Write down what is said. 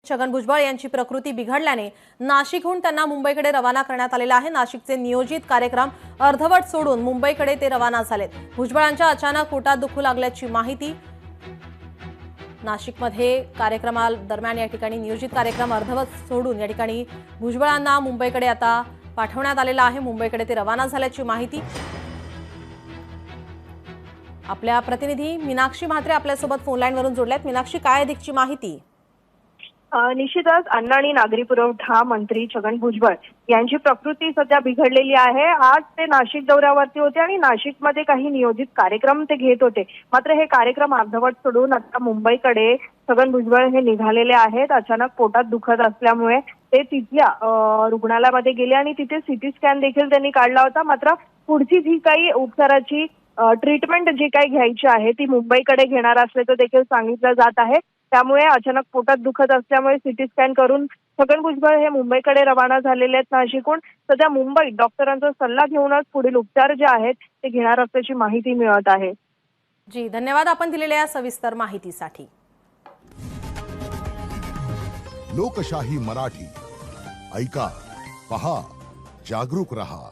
छगन भुजबळ यांची प्रकृती बिघडल्याने नाशिकहून त्यांना मुंबईकडे रवाना करण्यात आलेला आहे। नाशिकचे नियोजित कार्यक्रम अर्धवट सोडून मुंबईकडे ते रवाना झालेत। भुजबळांच्या अचानक पोटात दुखू लागल्याची माहिती। नाशिकमध्ये कार्यक्रमादरम्यान या ठिकाणी नियोजित कार्यक्रम अर्धवट सोडून या ठिकाणी भुजबळांना मुंबईकडे आता पाठवण्यात आलेला आहे। मुंबईकडे ते रवाना झाल्याची माहिती। आपल्या प्रतिनिधी मीनाक्षी म्हात्रे आपल्यासोबत फोन लाईनवरून जोडल्यात। मीनाक्षी, काय अधिकची माहिती? निश्चितच अन्न आणि नागरी पुरवठा मंत्री छगन भुजबळ यांची प्रकृती सध्या बिघडलेली आहे। आज ते नाशिक दौऱ्यावरती होते आणि नाशिकमध्ये काही नियोजित कार्यक्रम ते घेत होते, मात्र हे कार्यक्रम अर्धवट सोडून आता मुंबईकडे छगन भुजबळ हे निघालेले आहेत। अचानक पोटात दुखत असल्यामुळे ते तिथल्या रुग्णालयामध्ये गेले आणि तिथे सीटी स्कॅन देखील त्यांनी काढला होता। मात्र पुढची जी काही उपचाराची ट्रीटमेंट जी काही घ्यायची आहे ती मुंबईकडे घेणार असल्याचं देखील सांगितलं जात आहे। त्यामुळे अचानक पोटात दुखत असल्यामुळे सीटी स्कॅन करून छगन भुजबळ हे मुंबईकडे रवाना झालेले आहेत। नाशिकहून सध्या मुंबईत डॉक्टरांचा सल्ला घेऊनच पुढील उपचार जे आहेत ते घेणार असल्याची माहिती मिळत आहे। जी, धन्यवाद आपण दिलेल्या सविस्तर माहितीसाठी। लोकशाही मराठी ऐका, पहा, जागरूक रहा।